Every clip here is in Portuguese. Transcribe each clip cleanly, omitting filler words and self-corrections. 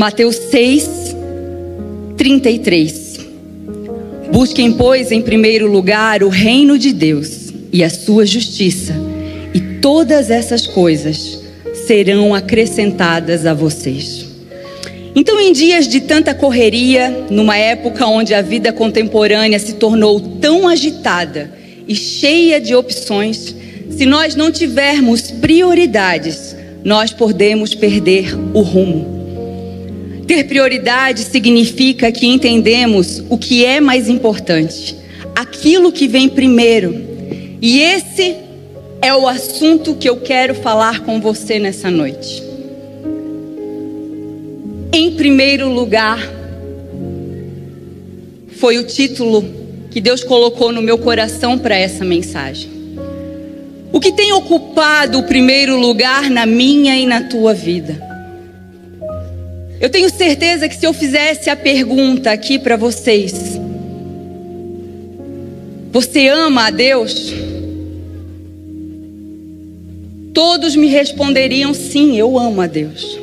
Mateus 6, 33. Busquem, pois, em primeiro lugar o reino de Deus e a sua justiça, e todas essas coisas serão acrescentadas a vocês. Então, em dias de tanta correria, numa época onde a vida contemporânea se tornou tão agitada e cheia de opções, se nós não tivermos prioridades, nós podemos perder o rumo. Ter prioridade significa que entendemos o que é mais importante, aquilo que vem primeiro. E esse é o assunto que eu quero falar com você nessa noite. Em primeiro lugar, foi o título que Deus colocou no meu coração para essa mensagem. O que tem ocupado o primeiro lugar na minha e na tua vida? Eu tenho certeza que se eu fizesse a pergunta aqui para vocês: você ama a Deus? Todos me responderiam: sim, eu amo a Deus.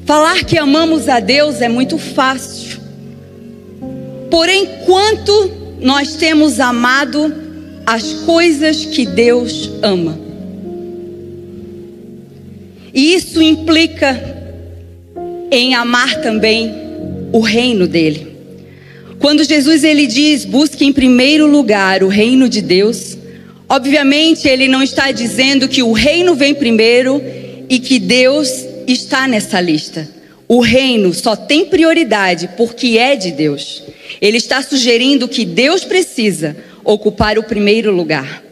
Falar que amamos a Deus é muito fácil. Porém, quanto nós temos amado as coisas que Deus ama? E isso implica em amar também o reino dele. Quando Jesus ele diz: busque em primeiro lugar o reino de Deus, obviamente ele não está dizendo que o reino vem primeiro e que Deus está nessa lista. O reino só tem prioridade porque é de Deus. Ele está sugerindo que Deus precisa ocupar o primeiro lugar.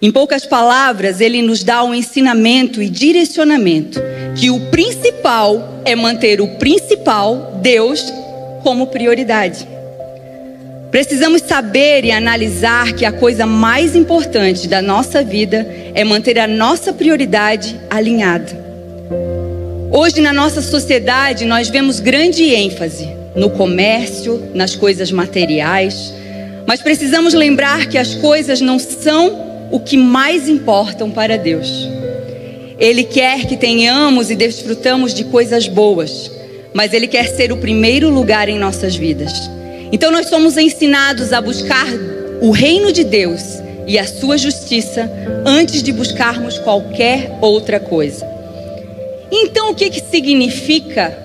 Em poucas palavras, ele nos dá um ensinamento e direcionamento, que o principal é manter o principal, Deus, como prioridade. Precisamos saber e analisar que a coisa mais importante da nossa vida é manter a nossa prioridade alinhada. Hoje, na nossa sociedade, nós vemos grande ênfase no comércio, nas coisas materiais, mas precisamos lembrar que as coisas não são o que mais importam para Deus. Ele quer que tenhamos e desfrutamos de coisas boas, mas Ele quer ser o primeiro lugar em nossas vidas. Então nós somos ensinados a buscar o reino de Deus e a sua justiça antes de buscarmos qualquer outra coisa. Então o que significa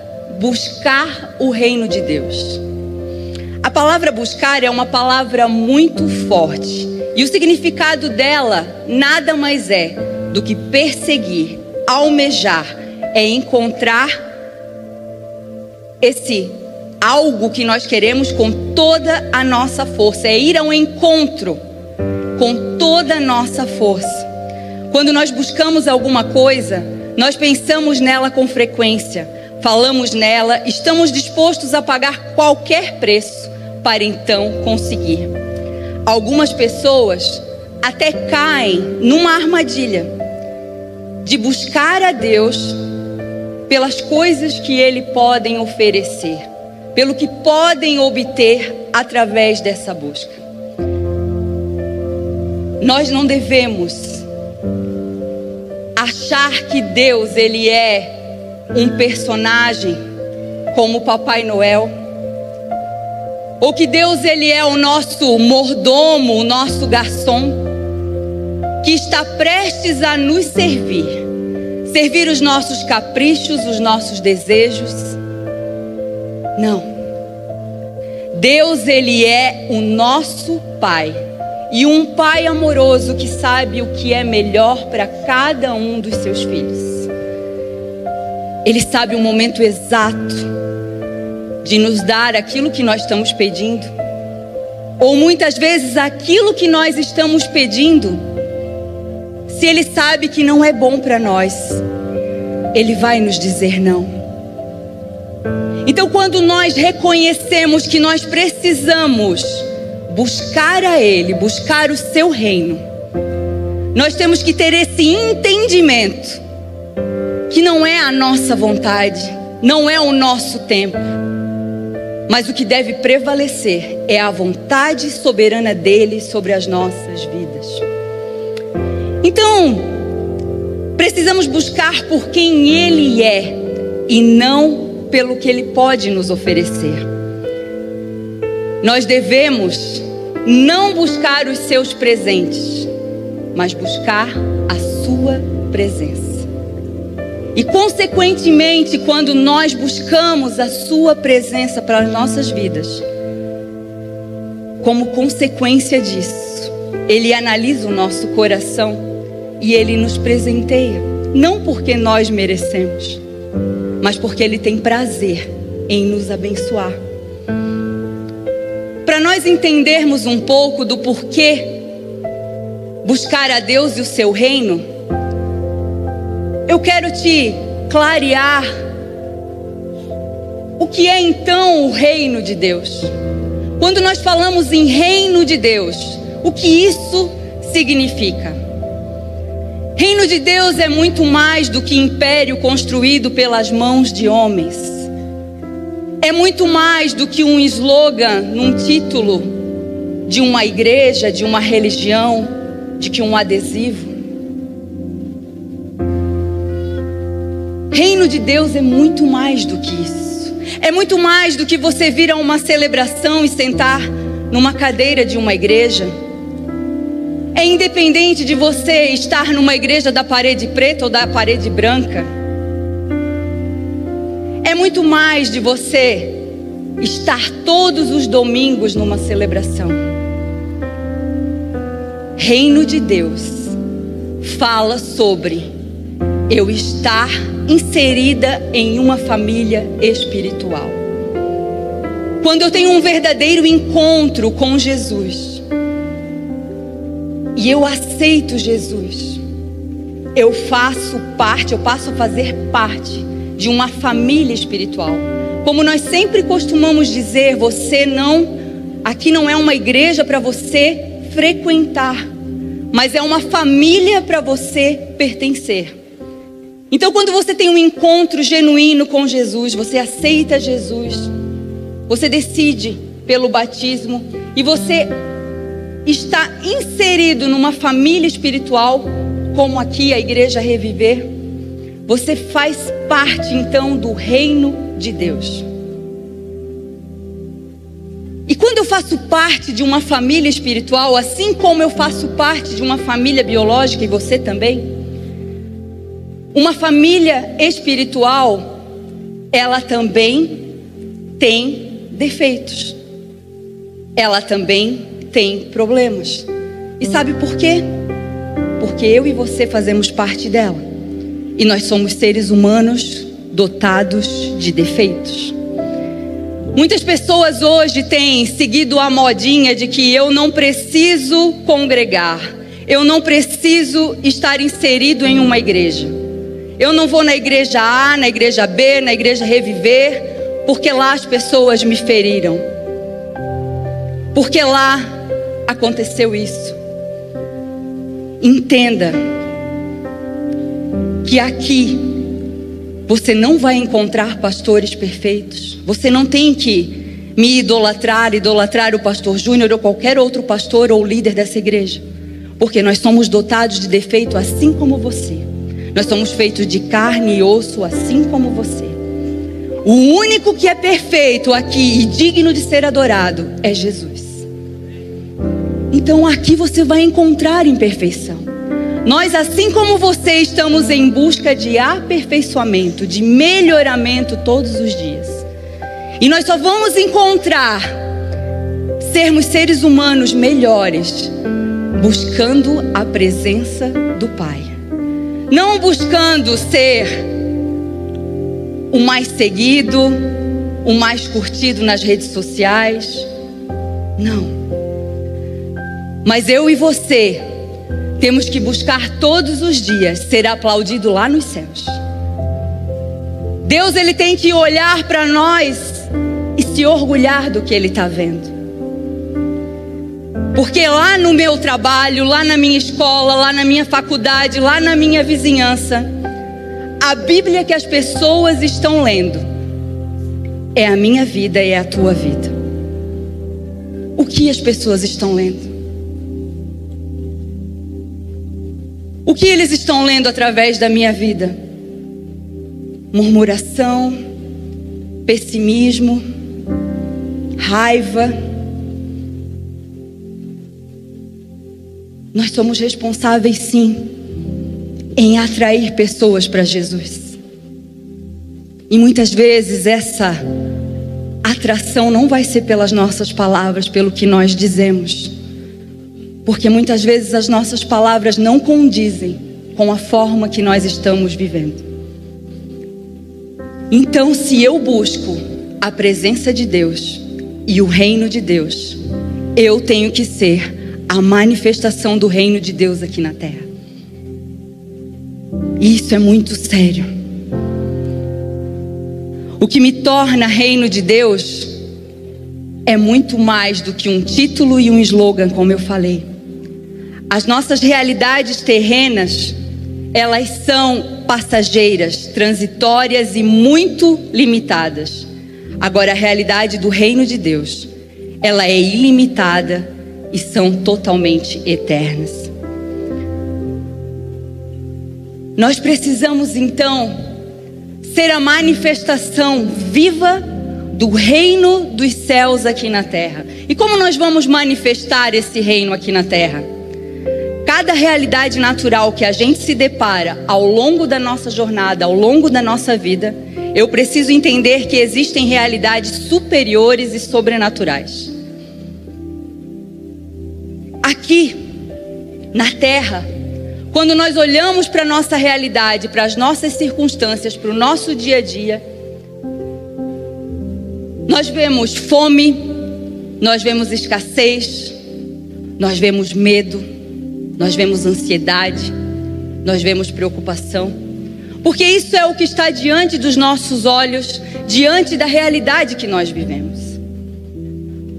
buscar o reino de Deus? A palavra buscar é uma palavra muito forte. E o significado dela nada mais é do que perseguir, almejar, é encontrar esse algo que nós queremos com toda a nossa força, é ir ao encontro com toda a nossa força. Quando nós buscamos alguma coisa, nós pensamos nela com frequência, falamos nela, estamos dispostos a pagar qualquer preço para então conseguir. Algumas pessoas até caem numa armadilha de buscar a Deus pelas coisas que Ele pode oferecer, pelo que podem obter através dessa busca. Nós não devemos achar que Deus ele é um personagem como o Papai Noel, ou que Deus ele é o nosso mordomo, o nosso garçom, que está prestes a nos servir os nossos caprichos, os nossos desejos. Não. Deus ele é o nosso Pai, e um Pai amoroso que sabe o que é melhor para cada um dos seus filhos. Ele sabe o momento exato de nos dar aquilo que nós estamos pedindo, ou muitas vezes aquilo que nós estamos pedindo, se Ele sabe que não é bom para nós, Ele vai nos dizer não. Então, quando nós reconhecemos que nós precisamos buscar a Ele, buscar o seu reino, nós temos que ter esse entendimento que não é a nossa vontade, não é o nosso tempo, mas o que deve prevalecer é a vontade soberana dele sobre as nossas vidas. Então, precisamos buscar por quem Ele é e não pelo que Ele pode nos oferecer. Nós devemos não buscar os seus presentes, mas buscar a sua presença. E consequentemente, quando nós buscamos a sua presença para as nossas vidas, como consequência disso, Ele analisa o nosso coração e Ele nos presenteia, não porque nós merecemos, mas porque Ele tem prazer em nos abençoar. Para nós entendermos um pouco do porquê buscar a Deus e o seu reino, eu quero te clarear o que é então o reino de Deus. Quando nós falamos em reino de Deus, o que isso significa? Reino de Deus é muito mais do que império construído pelas mãos de homens. É muito mais do que um slogan num título de uma igreja, de uma religião, de que um adesivo. Reino de Deus é muito mais do que isso. É muito mais do que você vir a uma celebração e sentar numa cadeira de uma igreja. É independente de você estar numa igreja da parede preta ou da parede branca. É muito mais de você estar todos os domingos numa celebração. Reino de Deus fala sobre eu estar inserida em uma família espiritual. Quando eu tenho um verdadeiro encontro com Jesus e eu aceito Jesus, eu passo a fazer parte de uma família espiritual. Como nós sempre costumamos dizer, aqui não é uma igreja para você frequentar, mas é uma família para você pertencer. Então, quando você tem um encontro genuíno com Jesus, você aceita Jesus, você decide pelo batismo e você está inserido numa família espiritual, como aqui a Igreja Reviver, você faz parte então do reino de Deus. E quando eu faço parte de uma família espiritual, assim como eu faço parte de uma família biológica e você também, uma família espiritual, ela também tem defeitos. Ela também tem problemas. E sabe por quê? Porque eu e você fazemos parte dela. E nós somos seres humanos dotados de defeitos. Muitas pessoas hoje têm seguido a modinha de que eu não preciso congregar. Eu não preciso estar inserido em uma igreja. Eu não vou na igreja A, na igreja B, na igreja Reviver, porque lá as pessoas me feriram. Porque lá aconteceu isso. Entenda que aqui você não vai encontrar pastores perfeitos. Você não tem que me idolatrar o pastor Júnior ou qualquer outro pastor ou líder dessa igreja. Porque nós somos dotados de defeito assim como você. Nós somos feitos de carne e osso assim como você. O único que é perfeito aqui e digno de ser adorado é Jesus. Então aqui você vai encontrar imperfeição. Nós, assim como você, estamos em busca de aperfeiçoamento, de melhoramento todos os dias. E nós só vamos encontrar sermos seres humanos melhores buscando a presença do Pai. Não buscando ser o mais seguido, o mais curtido nas redes sociais. Não. Mas eu e você temos que buscar todos os dias ser aplaudido lá nos céus. Deus, Ele tem que olhar para nós e se orgulhar do que Ele está vendo. Porque lá no meu trabalho, lá na minha escola, lá na minha faculdade, lá na minha vizinhança, a Bíblia que as pessoas estão lendo é a minha vida e é a tua vida. O que as pessoas estão lendo? O que eles estão lendo através da minha vida? Murmuração, pessimismo, raiva. Nós somos responsáveis, sim, em atrair pessoas para Jesus. E muitas vezes essa atração não vai ser pelas nossas palavras, pelo que nós dizemos. Porque muitas vezes as nossas palavras não condizem com a forma que nós estamos vivendo. Então, se eu busco a presença de Deus e o reino de Deus, eu tenho que ser a manifestação do reino de Deus aqui na terra. E isso é muito sério. O que me torna reino de Deus é muito mais do que um título e um slogan, como eu falei. As nossas realidades terrenas, elas são passageiras, transitórias e muito limitadas. Agora, a realidade do reino de Deus, ela é ilimitada e são totalmente eternas. Nós precisamos, então, ser a manifestação viva do reino dos céus aqui na terra. E como nós vamos manifestar esse reino aqui na terra? Cada realidade natural que a gente se depara ao longo da nossa jornada, ao longo da nossa vida, eu preciso entender que existem realidades superiores e sobrenaturais. Aqui, na terra, quando nós olhamos para a nossa realidade, para as nossas circunstâncias, para o nosso dia a dia, nós vemos fome, nós vemos escassez, nós vemos medo, nós vemos ansiedade, nós vemos preocupação, porque isso é o que está diante dos nossos olhos, diante da realidade que nós vivemos.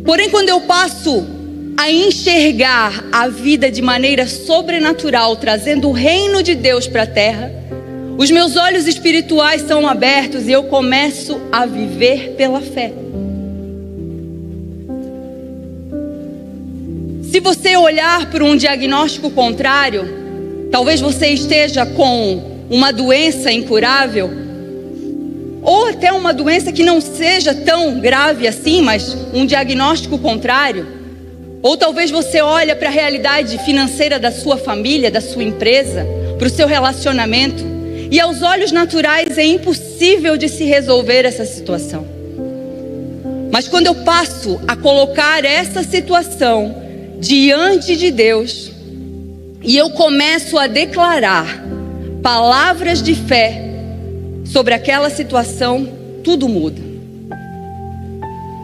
Porém, quando eu passo a enxergar a vida de maneira sobrenatural, trazendo o reino de Deus para a terra, os meus olhos espirituais são abertos e eu começo a viver pela fé. Se você olhar para um diagnóstico contrário, talvez você esteja com uma doença incurável, ou até uma doença que não seja tão grave assim, mas um diagnóstico contrário. Ou talvez você olhe para a realidade financeira da sua família, da sua empresa, para o seu relacionamento, e aos olhos naturais é impossível de se resolver essa situação. Mas quando eu passo a colocar essa situação diante de Deus, e eu começo a declarar palavras de fé sobre aquela situação, tudo muda.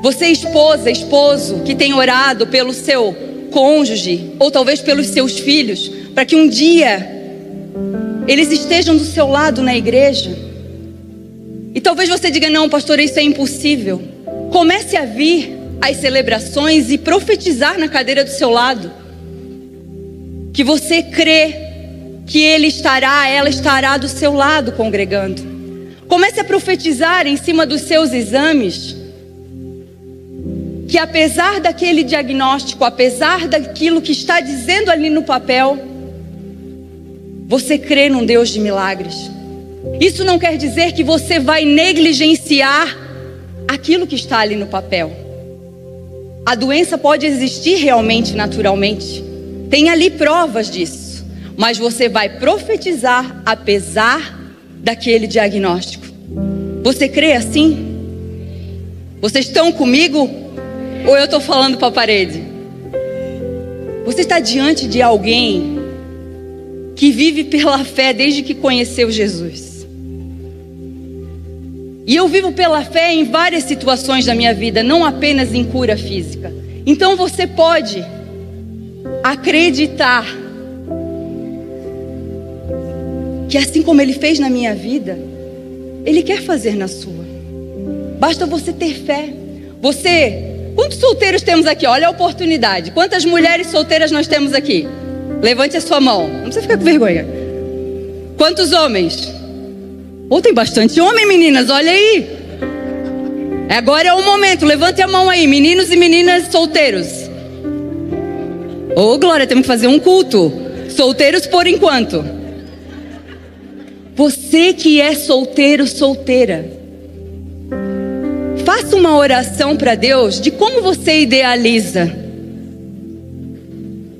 Você, esposa, esposo, que tem orado pelo seu cônjuge, ou talvez pelos seus filhos, para que um dia eles estejam do seu lado na igreja. E talvez você diga: não, pastor, isso é impossível. Comece a vir às celebrações e profetizar na cadeira do seu lado, que você crê que ele estará, ela estará do seu lado congregando. Comece a profetizar em cima dos seus exames, que apesar daquele diagnóstico, apesar daquilo que está dizendo ali no papel, você crê num Deus de milagres. Isso não quer dizer que você vai negligenciar aquilo que está ali no papel. A doença pode existir realmente, naturalmente. Tem ali provas disso. Mas você vai profetizar apesar daquele diagnóstico. Você crê assim? Vocês estão comigo? Ou eu estou falando para a parede? Você está diante de alguém que vive pela fé desde que conheceu Jesus. E eu vivo pela fé em várias situações da minha vida, não apenas em cura física. Então você pode acreditar que assim como Ele fez na minha vida, Ele quer fazer na sua. Basta você ter fé. Quantos solteiros temos aqui? Olha a oportunidade. Quantas mulheres solteiras nós temos aqui? Levante a sua mão. Não precisa ficar com vergonha. Quantos homens? Tem bastante homem, meninas, olha aí. Agora é o momento, levante a mão aí, meninos e meninas solteiros. Glória, temos que fazer um culto. Solteiros por enquanto. Você que é solteiro, solteira, faça uma oração para Deus de como você idealiza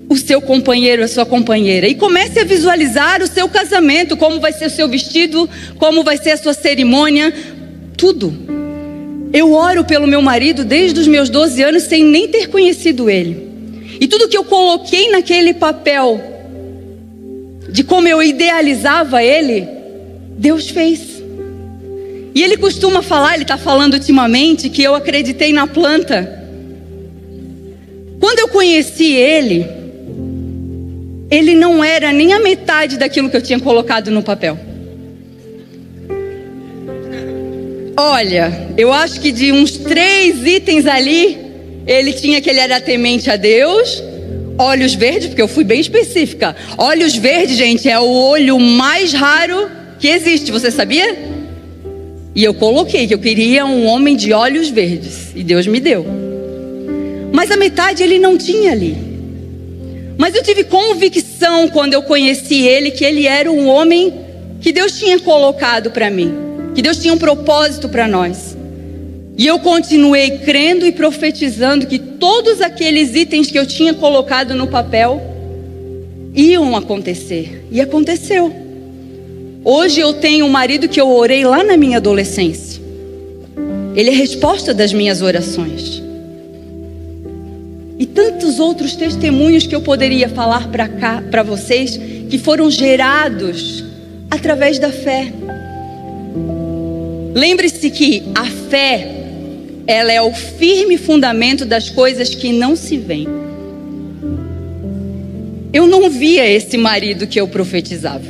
o seu companheiro, a sua companheira. E comece a visualizar o seu casamento, como vai ser o seu vestido, como vai ser a sua cerimônia, tudo. Eu oro pelo meu marido desde os meus 12 anos sem nem ter conhecido ele. E tudo que eu coloquei naquele papel de como eu idealizava ele, Deus fez. E ele costuma falar, ele está falando ultimamente, que eu acreditei na planta. Quando eu conheci ele não era nem a metade daquilo que eu tinha colocado no papel. Olha, eu acho que de uns 3 itens ali, ele tinha que ele era temente a Deus, olhos verdes, porque eu fui bem específica. Olhos verdes, gente, é o olho mais raro que existe, você sabia? E eu coloquei que eu queria um homem de olhos verdes, e Deus me deu. Mas a metade ele não tinha ali. Mas eu tive convicção quando eu conheci ele, que ele era um homem que Deus tinha colocado para mim, que Deus tinha um propósito para nós. E eu continuei crendo e profetizando que todos aqueles itens que eu tinha colocado no papel iam acontecer. E aconteceu. Hoje eu tenho um marido que eu orei lá na minha adolescência. Ele é resposta das minhas orações. E tantos outros testemunhos que eu poderia falar para vocês, que foram gerados através da fé. Lembre-se que a fé, ela é o firme fundamento das coisas que não se veem. Eu não via esse marido que eu profetizava.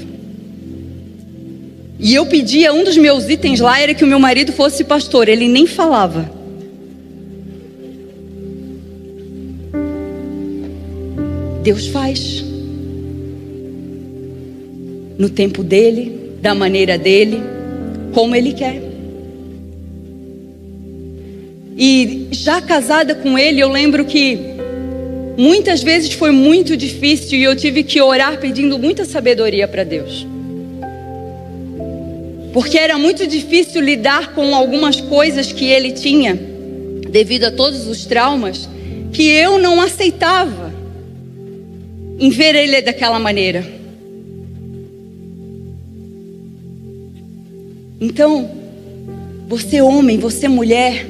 E eu pedia, um dos meus itens lá era que o meu marido fosse pastor. Ele nem falava. Deus faz. No tempo dele, da maneira dele, como ele quer. E já casada com ele, eu lembro que muitas vezes foi muito difícil e eu tive que orar pedindo muita sabedoria para Deus. Porque era muito difícil lidar com algumas coisas que ele tinha, devido a todos os traumas, que eu não aceitava em ver ele daquela maneira. Então, você homem, você mulher,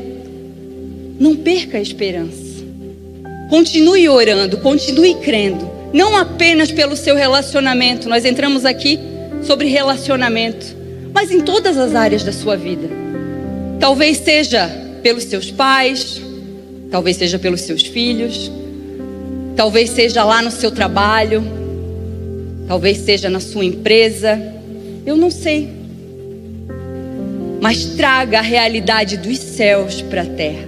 não perca a esperança. Continue orando, continue crendo. Não apenas pelo seu relacionamento. Nós entramos aqui sobre relacionamento, mas em todas as áreas da sua vida. Talvez seja pelos seus pais, talvez seja pelos seus filhos, talvez seja lá no seu trabalho, talvez seja na sua empresa, eu não sei. Mas traga a realidade dos céus para a terra,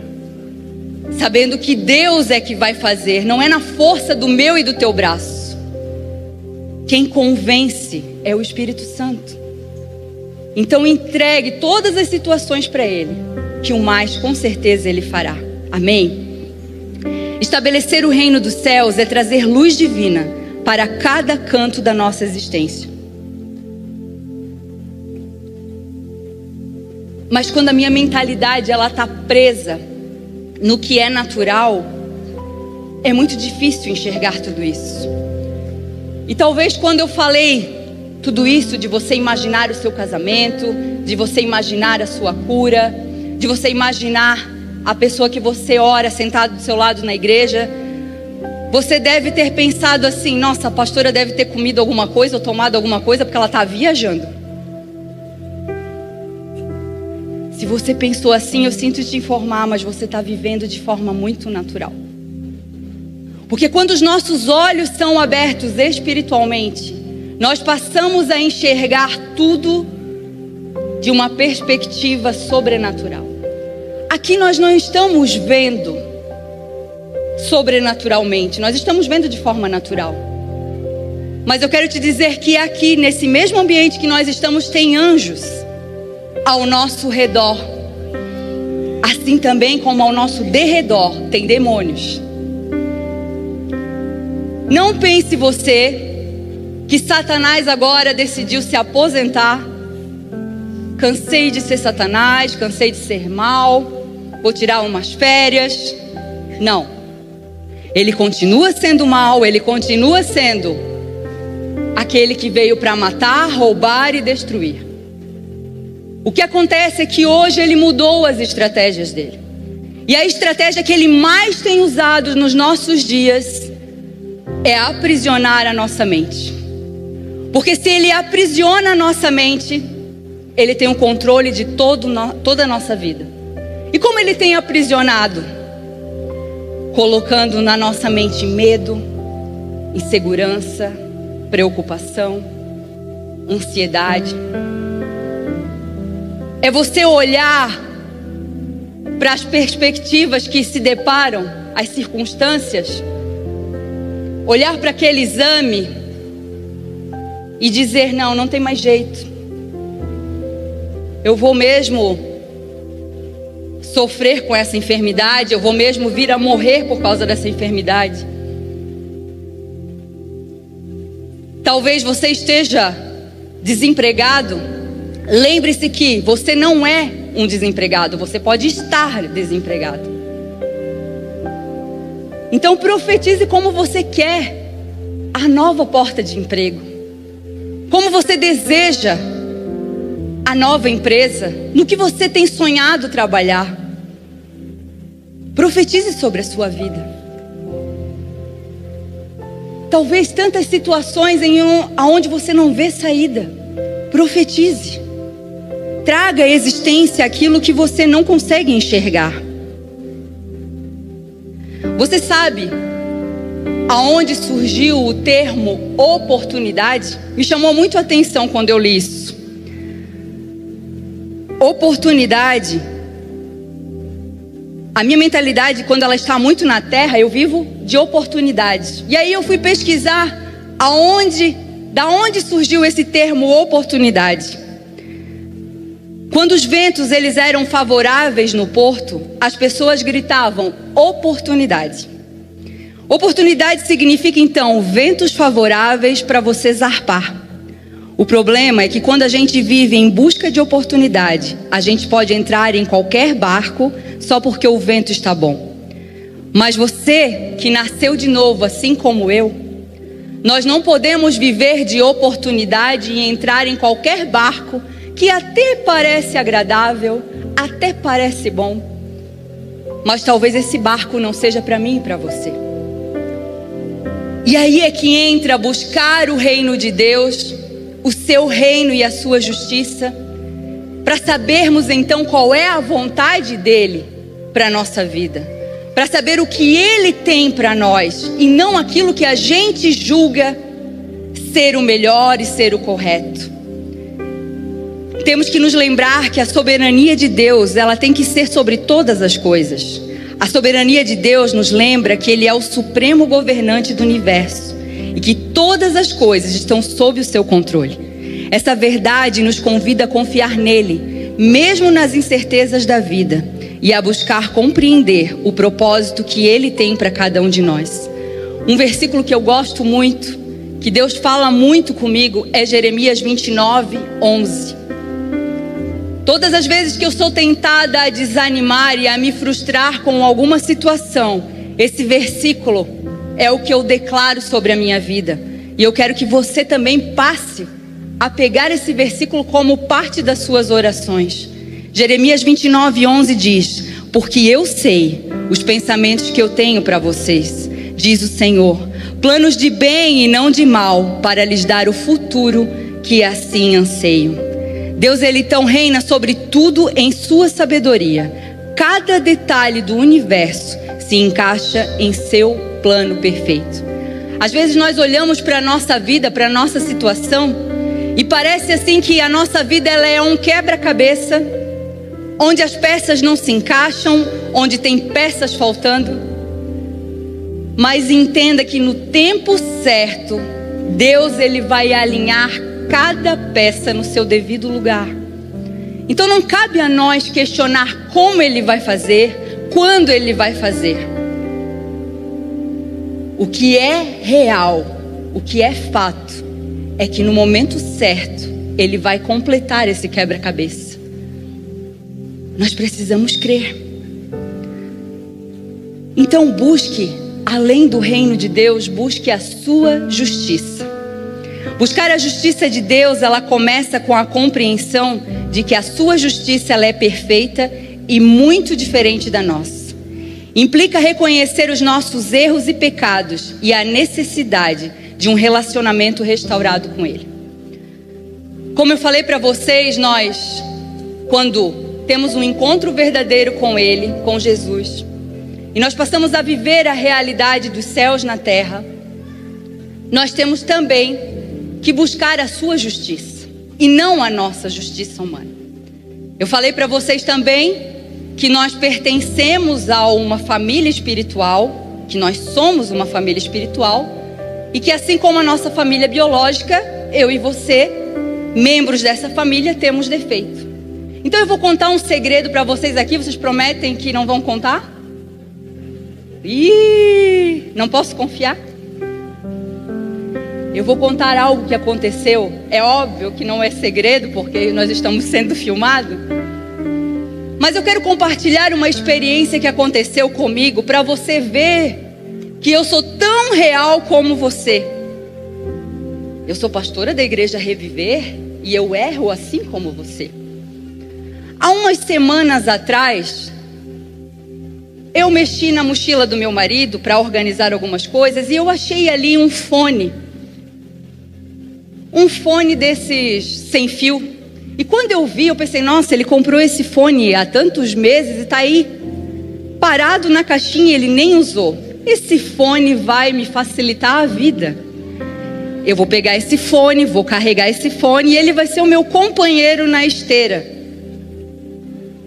sabendo que Deus é que vai fazer, não é na força do meu e do teu braço. Quem convence é o Espírito Santo. Então entregue todas as situações para Ele, que o mais com certeza Ele fará. Amém? Estabelecer o reino dos céus é trazer luz divina para cada canto da nossa existência. Mas quando a minha mentalidade ela está presa no que é natural, é muito difícil enxergar tudo isso. E talvez quando eu falei tudo isso, de você imaginar o seu casamento, de você imaginar a sua cura, de você imaginar a pessoa que você ora sentado do seu lado na igreja, você deve ter pensado assim: nossa, a pastora deve ter comido alguma coisa ou tomado alguma coisa porque ela está viajando. Se você pensou assim, eu sinto te informar, mas você está vivendo de forma muito natural. Porque quando os nossos olhos são abertos espiritualmente, nós passamos a enxergar tudo de uma perspectiva sobrenatural. Aqui nós não estamos vendo sobrenaturalmente, nós estamos vendo de forma natural. Mas eu quero te dizer que aqui, nesse mesmo ambiente que nós estamos, tem anjos ao nosso redor. Assim também como ao nosso derredor tem demônios. Não pense você que Satanás agora decidiu se aposentar. Cansei de ser Satanás, cansei de ser mal, vou tirar umas férias. Não. Ele continua sendo mal, ele continua sendo aquele que veio para matar, roubar e destruir. O que acontece é que hoje ele mudou as estratégias dele. E a estratégia que ele mais tem usado nos nossos dias é aprisionar a nossa mente. Porque se ele aprisiona a nossa mente, ele tem o controle de toda a nossa vida. E como ele tem aprisionado? Colocando na nossa mente medo, insegurança, preocupação, ansiedade. É você olhar para as perspectivas que se deparam, as circunstâncias, olhar para aquele exame e dizer: não tem mais jeito. Eu vou mesmo sofrer com essa enfermidade, eu vou mesmo vir a morrer por causa dessa enfermidade. Talvez você esteja desempregado. Lembre-se que você não é um desempregado, você pode estar desempregado. Então profetize como você quer a nova porta de emprego, como você deseja a nova empresa, no que você tem sonhado trabalhar. Profetize sobre a sua vida. Talvez tantas situações aonde você não vê saída. Profetize. Traga à existência aquilo que você não consegue enxergar. Você sabe aonde surgiu o termo oportunidade? Me chamou muito a atenção quando eu li isso. Oportunidade. A minha mentalidade, quando ela está muito na terra, eu vivo de oportunidades. E aí eu fui pesquisar da onde surgiu esse termo oportunidade. Quando os ventos eles eram favoráveis no porto, as pessoas gritavam oportunidade. Oportunidade significa então ventos favoráveis para você zarpar. O problema é que quando a gente vive em busca de oportunidade, a gente pode entrar em qualquer barco só porque o vento está bom. Mas você que nasceu de novo, assim como eu, nós não podemos viver de oportunidade e entrar em qualquer barco que até parece agradável, até parece bom, mas talvez esse barco não seja para mim e para você. E aí é que entra buscar o reino de Deus, o seu reino e a sua justiça, para sabermos então qual é a vontade dele para a nossa vida, para saber o que ele tem para nós e não aquilo que a gente julga ser o melhor e ser o correto. Temos que nos lembrar que a soberania de Deus, ela tem que ser sobre todas as coisas. A soberania de Deus nos lembra que ele é o supremo governante do universo e que todas as coisas estão sob o seu controle. Essa verdade nos convida a confiar nele, mesmo nas incertezas da vida, e a buscar compreender o propósito que ele tem para cada um de nós. Um versículo que eu gosto muito, que Deus fala muito comigo, é Jeremias 29:11. Todas as vezes que eu sou tentada a desanimar e a me frustrar com alguma situação, esse versículo é o que eu declaro sobre a minha vida. E eu quero que você também passe a pegar esse versículo como parte das suas orações. Jeremias 29:11 diz: porque eu sei os pensamentos que eu tenho para vocês, diz o Senhor, planos de bem e não de mal, para lhes dar o futuro que assim anseio. Deus, ele então reina sobre tudo em sua sabedoria. Cada detalhe do universo se encaixa em seu plano perfeito. Às vezes nós olhamos para a nossa vida, para a nossa situação, e parece assim que a nossa vida ela é um quebra-cabeça, onde as peças não se encaixam, onde tem peças faltando. Mas entenda que no tempo certo, Deus ele vai alinhar cada peça no seu devido lugar. Então não cabe a nós questionar como ele vai fazer, quando ele vai fazer. O que é real, o que é fato, é que no momento certo, Ele vai completar esse quebra-cabeça. Nós precisamos crer. Então busque, além do reino de Deus, busque a sua justiça. Buscar a justiça de Deus, ela começa com a compreensão de que a sua justiça, ela é perfeita e muito diferente da nossa. Implica reconhecer os nossos erros e pecados e a necessidade de um relacionamento restaurado com Ele. Como eu falei para vocês, nós, quando temos um encontro verdadeiro com Ele, com Jesus, e nós passamos a viver a realidade dos céus na terra, nós temos também que buscar a sua justiça e não a nossa justiça humana. Eu falei para vocês também que nós pertencemos a uma família espiritual, que nós somos uma família espiritual, e que assim como a nossa família biológica, eu e você, membros dessa família, temos defeito. Então eu vou contar um segredo para vocês aqui. Vocês prometem que não vão contar? Ih, não posso confiar? Eu vou contar algo que aconteceu. É óbvio que não é segredo, porque nós estamos sendo filmados. Mas eu quero compartilhar uma experiência que aconteceu comigo, para você ver que eu sou tão real como você. Eu sou pastora da Igreja Reviver e eu erro assim como você. Há umas semanas atrás, eu mexi na mochila do meu marido para organizar algumas coisas e eu achei ali um fone. Um fone desses sem fio. E quando eu vi, eu pensei, nossa, ele comprou esse fone há tantos meses e está aí parado na caixinha e ele nem usou. Esse fone vai me facilitar a vida. Eu vou pegar esse fone, vou carregar esse fone e ele vai ser o meu companheiro na esteira.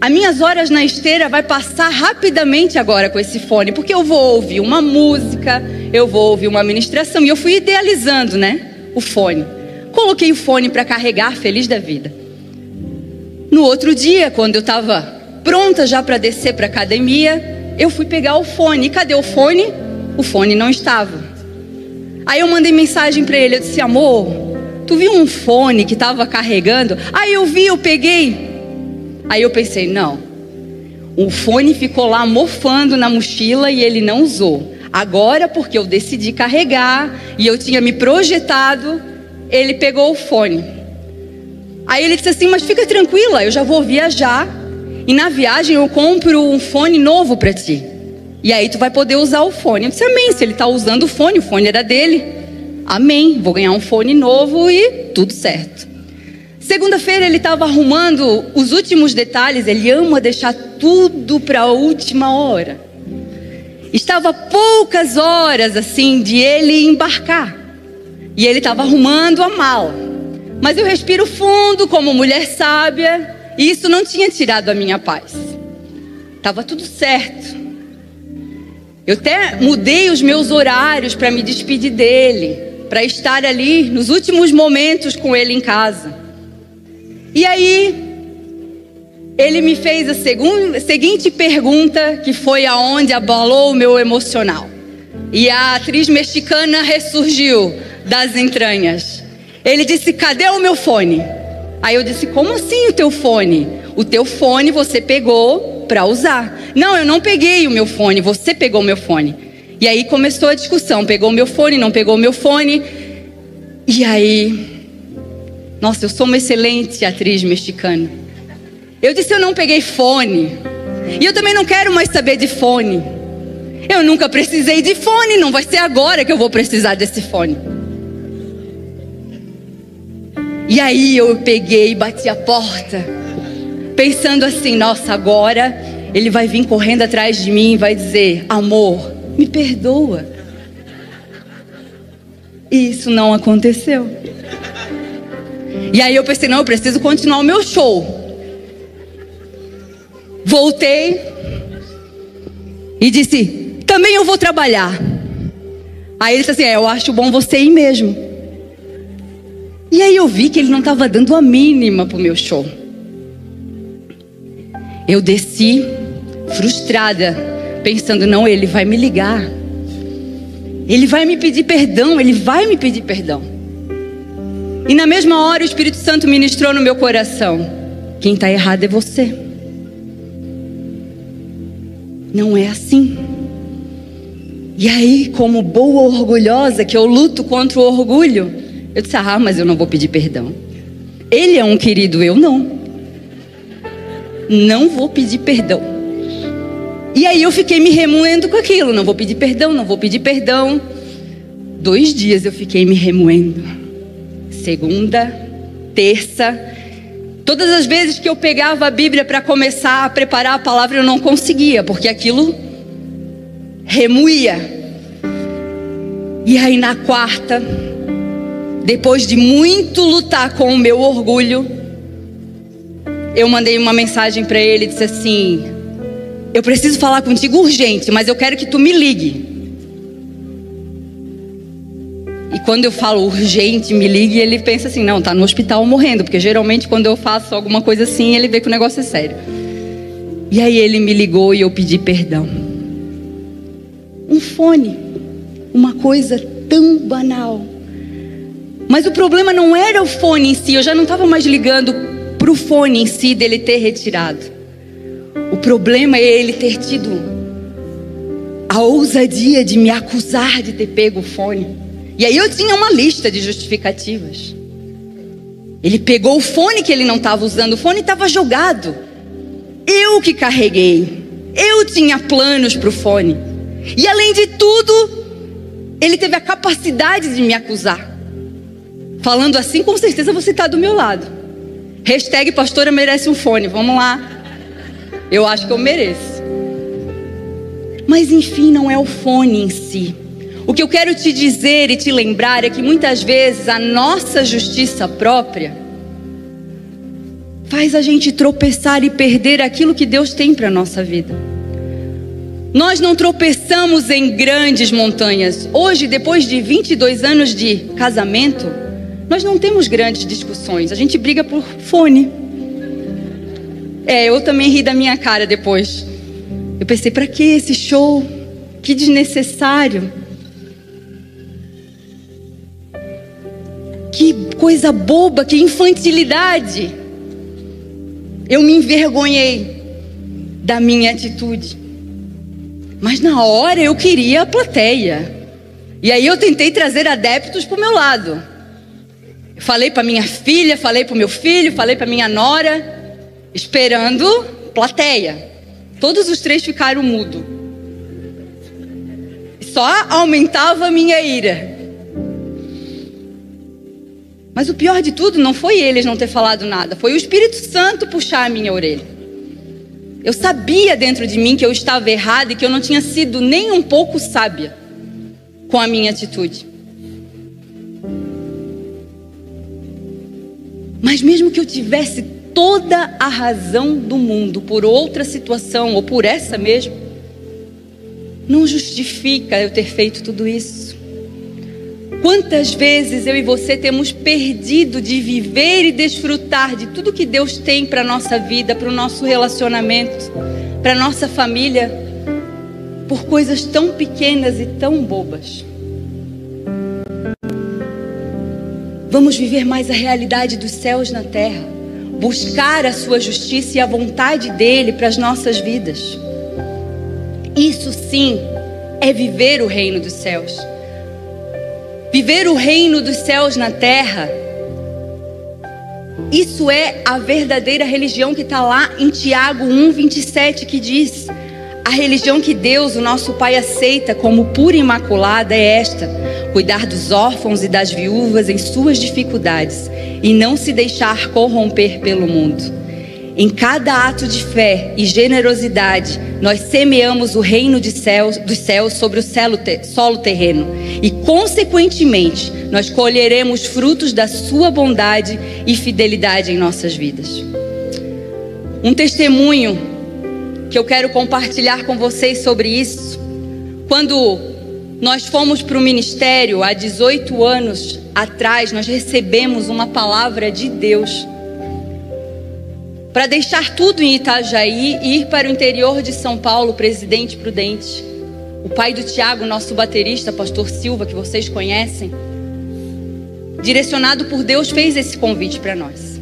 As minhas horas na esteira vai passar rapidamente agora com esse fone, porque eu vou ouvir uma música, eu vou ouvir uma ministração e eu fui idealizando, né, o fone. Coloquei o fone para carregar, feliz da vida. No outro dia, quando eu estava pronta já para descer para a academia, eu fui pegar o fone. E cadê o fone? O fone não estava. Aí eu mandei mensagem para ele, eu disse, amor, tu viu um fone que estava carregando? Aí eu vi, eu peguei. Aí eu pensei, não, o fone ficou lá mofando na mochila e ele não usou. Agora, porque eu decidi carregar e eu tinha me projetado, ele pegou o fone. Aí ele disse assim, mas fica tranquila, eu já vou viajar e na viagem eu compro um fone novo para ti. E aí tu vai poder usar o fone. Eu disse, amém, se ele está usando o fone era dele. Amém, vou ganhar um fone novo e tudo certo. Segunda-feira ele estava arrumando os últimos detalhes, ele ama deixar tudo para a última hora. Estava poucas horas assim de ele embarcar. E ele estava arrumando a mala. Mas eu respiro fundo como mulher sábia e isso não tinha tirado a minha paz. Estava tudo certo. Eu até mudei os meus horários para me despedir dele, para estar ali nos últimos momentos com ele em casa. E aí, ele me fez a seguinte pergunta, que foi aonde abalou o meu emocional. E a atriz mexicana ressurgiu das entranhas. Ele disse, cadê o meu fone? Aí eu disse, como assim o teu fone? O teu fone você pegou para usar. Não, eu não peguei o meu fone, você pegou o meu fone. E aí começou a discussão, pegou o meu fone, não pegou o meu fone. E aí, nossa, eu sou uma excelente atriz mexicana. Eu disse, eu não peguei fone. E eu também não quero mais saber de fone. Eu nunca precisei de fone, não vai ser agora que eu vou precisar desse fone. E aí eu peguei e bati a porta, pensando assim, nossa, agora ele vai vir correndo atrás de mim e vai dizer, amor, me perdoa. E isso não aconteceu. E aí eu pensei, não, eu preciso continuar o meu show. Voltei e disse, também eu vou trabalhar. Aí ele disse assim, eu acho bom você ir mesmo. E aí eu vi que ele não estava dando a mínima pro meu show. Eu desci frustrada, pensando, não, ele vai me ligar. Ele vai me pedir perdão, ele vai me pedir perdão. E na mesma hora o Espírito Santo ministrou no meu coração: quem está errado é você. Não é assim. E aí, como boa orgulhosa, que eu luto contra o orgulho, eu disse: mas eu não vou pedir perdão. Ele é um querido, eu não. Não vou pedir perdão. E aí eu fiquei me remoendo com aquilo. Não vou pedir perdão, não vou pedir perdão. 2 dias eu fiquei me remoendo. Segunda, terça. Todas as vezes que eu pegava a Bíblia para começar a preparar a palavra, eu não conseguia, porque aquilo remoía. E aí na quarta, depois de muito lutar com o meu orgulho, eu mandei uma mensagem para ele e disse assim: eu preciso falar contigo urgente, mas eu quero que tu me ligue. E quando eu falo urgente, me ligue, ele pensa assim: não, tá no hospital morrendo, porque geralmente quando eu faço alguma coisa assim, ele vê que o negócio é sério. E aí ele me ligou e eu pedi perdão. Um fone, uma coisa tão banal. Mas o problema não era o fone em si, eu já não estava mais ligando para o fone em si, dele ter retirado. O problema é ele ter tido a ousadia de me acusar de ter pego o fone. E aí eu tinha uma lista de justificativas. Ele pegou o fone que ele não estava usando, o fone estava jogado. Eu que carreguei. Eu tinha planos para o fone. E além de tudo, ele teve a capacidade de me acusar. Falando assim, com certeza você está do meu lado. Hashtag pastora merece um fone, vamos lá. Eu acho que eu mereço. Mas enfim, não é o fone em si. O que eu quero te dizer e te lembrar é que muitas vezes a nossa justiça própria faz a gente tropeçar e perder aquilo que Deus tem para a nossa vida. Nós não tropeçamos em grandes montanhas. Hoje, depois de 22 anos de casamento, nós não temos grandes discussões. A gente briga por fone. Eu também ri da minha cara depois. Eu pensei: para que esse show? Que desnecessário. Que coisa boba, que infantilidade. Eu me envergonhei da minha atitude. Mas na hora eu queria a plateia. E aí eu tentei trazer adeptos para o meu lado. Eu falei para minha filha, falei para o meu filho, falei para minha nora, esperando plateia. Todos os 3 ficaram mudos. Só aumentava a minha ira. Mas o pior de tudo não foi eles não ter falado nada, foi o Espírito Santo puxar a minha orelha. Eu sabia dentro de mim que eu estava errada e que eu não tinha sido nem um pouco sábia com a minha atitude. Mas mesmo que eu tivesse toda a razão do mundo por outra situação ou por essa mesmo, não justifica eu ter feito tudo isso. Quantas vezes eu e você temos perdido de viver e desfrutar de tudo que Deus tem para a nossa vida, para o nosso relacionamento, para a nossa família, por coisas tão pequenas e tão bobas. Vamos viver mais a realidade dos céus na terra, buscar a sua justiça e a vontade dele para as nossas vidas. Isso sim é viver o reino dos céus. Viver o reino dos céus na terra, isso é a verdadeira religião que está lá em Tiago 1:27, que diz: a religião que Deus, o nosso Pai, aceita como pura e imaculada é esta: cuidar dos órfãos e das viúvas em suas dificuldades e não se deixar corromper pelo mundo. Em cada ato de fé e generosidade, nós semeamos o reino dos céus sobre o solo terreno. E, consequentemente, nós colheremos frutos da sua bondade e fidelidade em nossas vidas. Um testemunho que eu quero compartilhar com vocês sobre isso. Quando nós fomos para o ministério, há 18 anos atrás, nós recebemos uma palavra de Deus para deixar tudo em Itajaí e ir para o interior de São Paulo, Presidente Prudente. O pai do Tiago, nosso baterista, pastor Silva, que vocês conhecem, direcionado por Deus, fez esse convite para nós.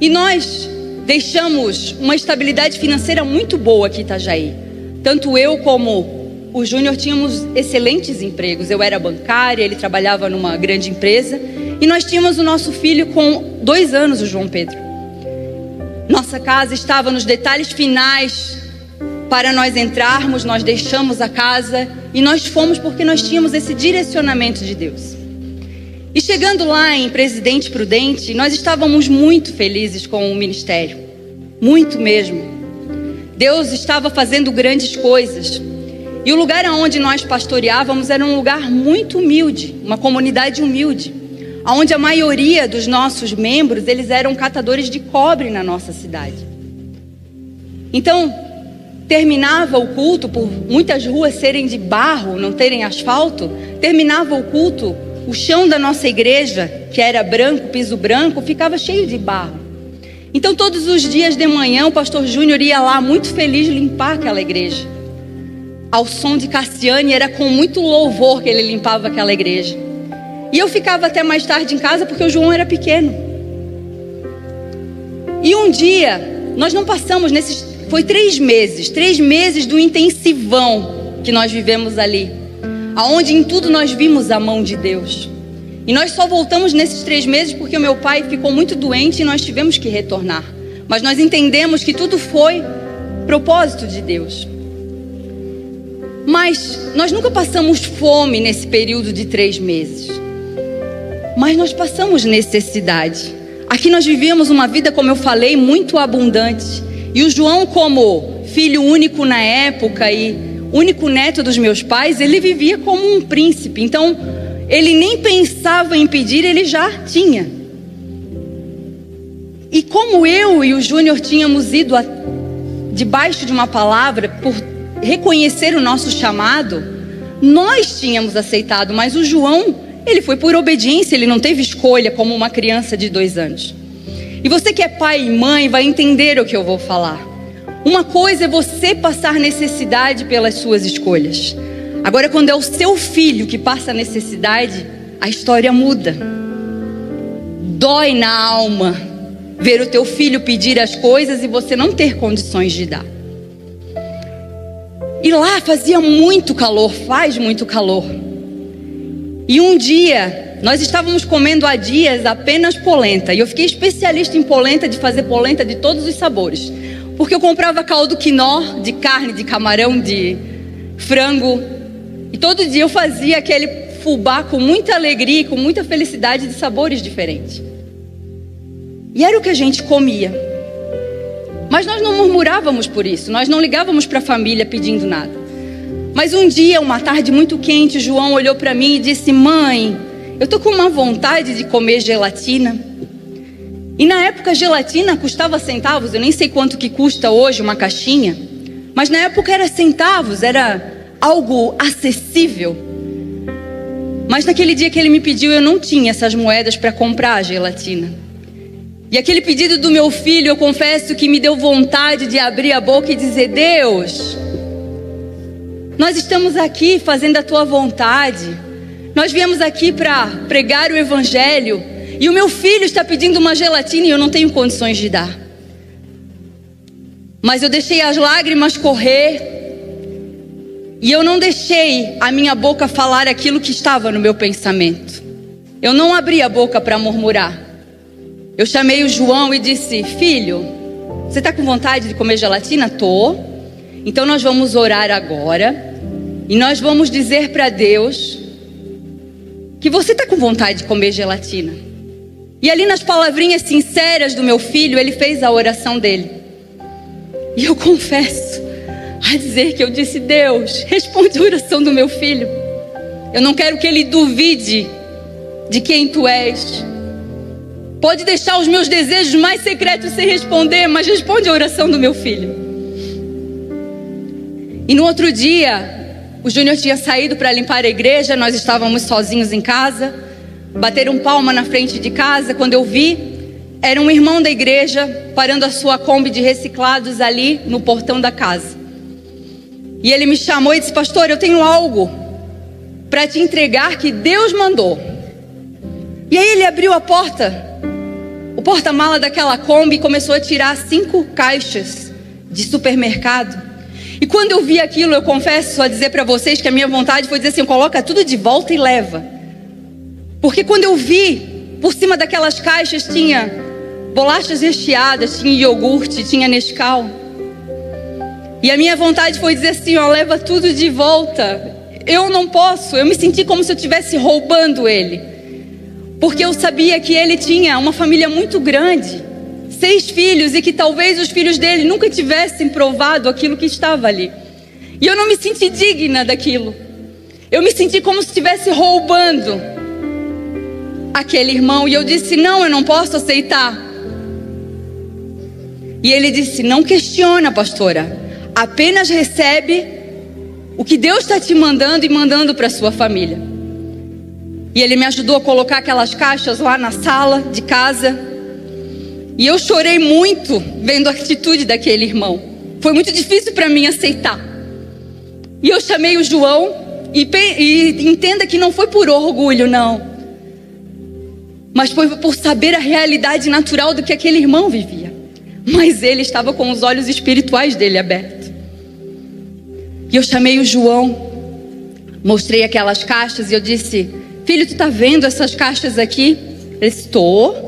E nós deixamos uma estabilidade financeira muito boa aqui em Itajaí. Tanto eu como o Júnior tínhamos excelentes empregos. Eu era bancária, ele trabalhava numa grande empresa. E nós tínhamos o nosso filho com 2 anos, o João Pedro. Nossa casa estava nos detalhes finais para nós entrarmos. Nós deixamos a casa e nós fomos porque nós tínhamos esse direcionamento de Deus. E chegando lá em Presidente Prudente, nós estávamos muito felizes com o ministério. Muito mesmo. Deus estava fazendo grandes coisas. E o lugar onde nós pastoreávamos era um lugar muito humilde, uma comunidade humilde, onde a maioria dos nossos membros, eles eram catadores de cobre na nossa cidade. Então, terminava o culto, por muitas ruas serem de barro, não terem asfalto, terminava o culto, o chão da nossa igreja, que era branco, piso branco, ficava cheio de barro. Então todos os dias de manhã o pastor Júnior ia lá muito feliz limpar aquela igreja. Ao som de Cassiane, era com muito louvor que ele limpava aquela igreja. E eu ficava até mais tarde em casa porque o João era pequeno. E um dia, nós não passamos nesses... Foi 3 meses do intensivão que nós vivemos ali. Aonde em tudo nós vimos a mão de Deus. E nós só voltamos nesses 3 meses porque o meu pai ficou muito doente e nós tivemos que retornar. Mas nós entendemos que tudo foi propósito de Deus. Mas nós nunca passamos fome nesse período de 3 meses. Mas nós passamos necessidade. Aqui nós vivíamos uma vida, como eu falei, muito abundante. E o João, como filho único na época e único neto dos meus pais, ele vivia como um príncipe. Então, ele nem pensava em pedir, ele já tinha. E como eu e o Júnior tínhamos ido debaixo de uma palavra por reconhecer o nosso chamado, nós tínhamos aceitado. Mas o João, ele foi por obediência, ele não teve escolha como uma criança de 2 anos. E você que é pai e mãe vai entender o que eu vou falar. Uma coisa é você passar necessidade pelas suas escolhas. Agora, quando é o seu filho que passa necessidade, a história muda. Dói na alma ver o teu filho pedir as coisas e você não ter condições de dar. E lá fazia muito calor, faz muito calor. E um dia, nós estávamos comendo há dias apenas polenta. E eu fiquei especialista em polenta, de fazer polenta de todos os sabores. Porque eu comprava caldo quinó, de carne, de camarão, de frango. E todo dia eu fazia aquele fubá com muita alegria e com muita felicidade, de sabores diferentes. E era o que a gente comia. Mas nós não murmurávamos por isso. Nós não ligávamos para a família pedindo nada. Mas um dia, uma tarde muito quente, o João olhou para mim e disse: mãe, eu tô com uma vontade de comer gelatina. E na época a gelatina custava centavos. Eu nem sei quanto que custa hoje uma caixinha. Mas na época era centavos, era algo acessível. Mas naquele dia que ele me pediu, eu não tinha essas moedas para comprar a gelatina. E aquele pedido do meu filho, eu confesso que me deu vontade de abrir a boca e dizer: Deus, nós estamos aqui fazendo a tua vontade. Nós viemos aqui para pregar o evangelho. E o meu filho está pedindo uma gelatina e eu não tenho condições de dar. Mas eu deixei as lágrimas correr. E eu não deixei a minha boca falar aquilo que estava no meu pensamento. Eu não abri a boca para murmurar. Eu chamei o João e disse: filho, você está com vontade de comer gelatina? Tô. Então nós vamos orar agora. E nós vamos dizer para Deus que você está com vontade de comer gelatina. E ali nas palavrinhas sinceras do meu filho, ele fez a oração dele. E eu confesso a dizer que eu disse: Deus, responde a oração do meu filho. Eu não quero que ele duvide de quem tu és. Pode deixar os meus desejos mais secretos sem responder, mas responde a oração do meu filho. E no outro dia, o Júnior tinha saído para limpar a igreja. Nós estávamos sozinhos em casa. Bateram palma na frente de casa. Quando eu vi, era um irmão da igreja parando a sua Kombi de reciclados ali no portão da casa. E ele me chamou e disse: pastor, eu tenho algo para te entregar que Deus mandou. E aí ele abriu a porta, o porta-mala daquela Kombi, e começou a tirar 5 caixas de supermercado. E quando eu vi aquilo, eu confesso só dizer para vocês que a minha vontade foi dizer assim: coloca tudo de volta e leva. Porque quando eu vi, por cima daquelas caixas tinha bolachas recheadas, tinha iogurte, tinha Nescau. E a minha vontade foi dizer assim: ó, leva tudo de volta. Eu não posso, eu me senti como se eu estivesse roubando ele. Porque eu sabia que ele tinha uma família muito grande, 6 filhos, e que talvez os filhos dele nunca tivessem provado aquilo que estava ali. E eu não me senti digna daquilo. Eu me senti como se estivesse roubando aquele irmão. E eu disse: não, eu não posso aceitar. E ele disse: não questiona, pastora. Apenas recebe o que Deus está te mandando e mandando para a sua família. E ele me ajudou a colocar aquelas caixas lá na sala de casa. E eu chorei muito vendo a atitude daquele irmão. Foi muito difícil para mim aceitar. E eu chamei o João, e entenda que não foi por orgulho, não. Mas foi por saber a realidade natural do que aquele irmão vivia. Mas ele estava com os olhos espirituais dele abertos. E eu chamei o João, mostrei aquelas caixas e eu disse: filho, tu está vendo essas caixas aqui? Ele disse: estou.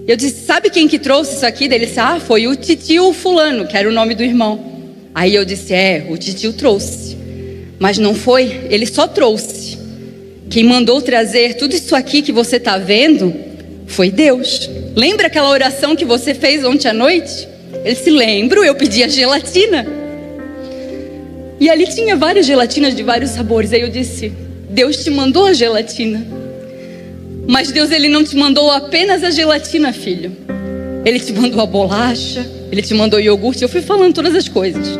Eu disse: sabe quem que trouxe isso aqui? Ele disse: ah, foi o titio fulano, que era o nome do irmão. Aí eu disse: o titio trouxe. Mas não foi, ele só trouxe. Quem mandou trazer tudo isso aqui que você está vendo foi Deus. Lembra aquela oração que você fez ontem à noite? Ele se lembra, eu pedi a gelatina. E ali tinha várias gelatinas de vários sabores. Aí eu disse: Deus te mandou a gelatina. Mas Deus, Ele não te mandou apenas a gelatina, filho. Ele te mandou a bolacha, Ele te mandou o iogurte. Eu fui falando todas as coisas.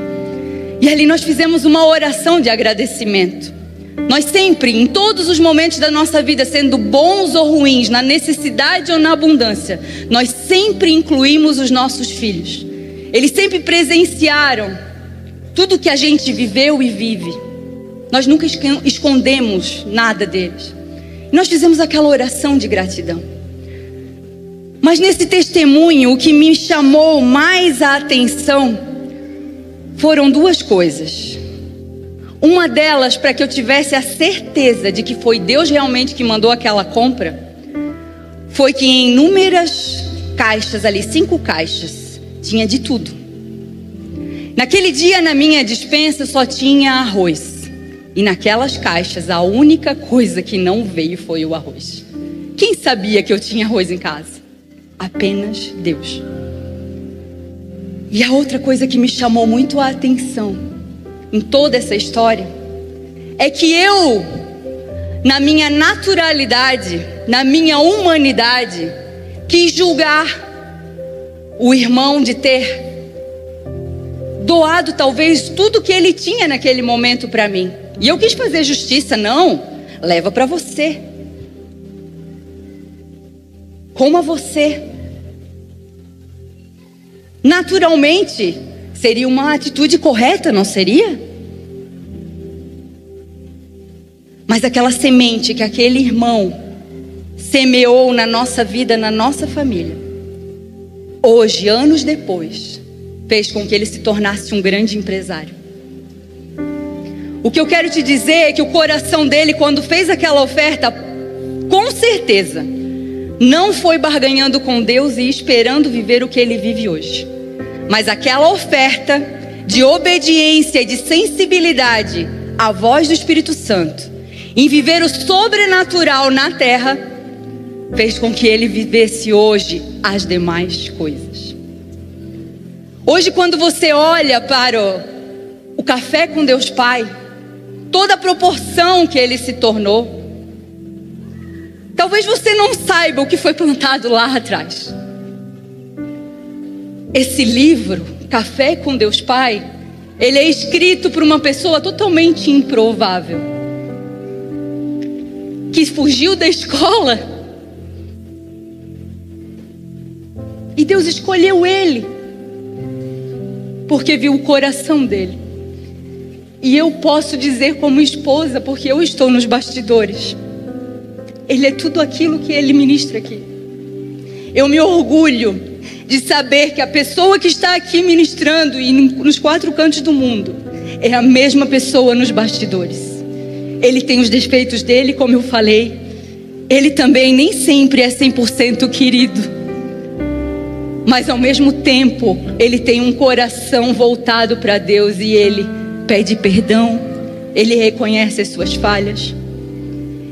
E ali nós fizemos uma oração de agradecimento. Nós sempre, em todos os momentos da nossa vida, sendo bons ou ruins, na necessidade ou na abundância, nós sempre incluímos os nossos filhos. Eles sempre presenciaram tudo que a gente viveu e vive. Nós nunca escondemos nada deles. Nós fizemos aquela oração de gratidão. Mas nesse testemunho, o que me chamou mais a atenção foram 2 coisas. Uma delas, para que eu tivesse a certeza de que foi Deus realmente que mandou aquela compra, foi que em inúmeras caixas ali, 5 caixas, tinha de tudo. Naquele dia, na minha despensa, só tinha arroz. E naquelas caixas, a única coisa que não veio foi o arroz. Quem sabia que eu tinha arroz em casa? Apenas Deus. E a outra coisa que me chamou muito a atenção em toda essa história é que eu, na minha naturalidade, na minha humanidade, quis julgar o irmão de ter doado talvez tudo que ele tinha naquele momento para mim. E eu quis fazer justiça. Não, leva para você, coma você. Naturalmente seria uma atitude correta, não seria? Mas aquela semente que aquele irmão semeou na nossa vida, na nossa família, hoje, anos depois, fez com que ele se tornasse um grande empresário. O que eu quero te dizer é que o coração dele, quando fez aquela oferta, com certeza não foi barganhando com Deus e esperando viver o que ele vive hoje. Mas aquela oferta de obediência e de sensibilidade à voz do Espírito Santo, em viver o sobrenatural na terra, fez com que ele vivesse hoje as demais coisas. Hoje, quando você olha para o Café com Deus Pai, toda a proporção que ele se tornou, talvez você não saiba o que foi plantado lá atrás. Esse livro, Café com Deus Pai, ele é escrito por uma pessoa totalmente improvável, que fugiu da escola e Deus escolheu ele porque viu o coração dele. E eu posso dizer como esposa, porque eu estou nos bastidores, Ele é tudo aquilo que Ele ministra aqui. Eu me orgulho de saber que a pessoa que está aqui ministrando e nos 4 cantos do mundo é a mesma pessoa nos bastidores. Ele tem os defeitos dele, como eu falei. Ele também nem sempre é 100% querido. Mas ao mesmo tempo, ele tem um coração voltado para Deus e ele pede perdão. Ele reconhece as suas falhas.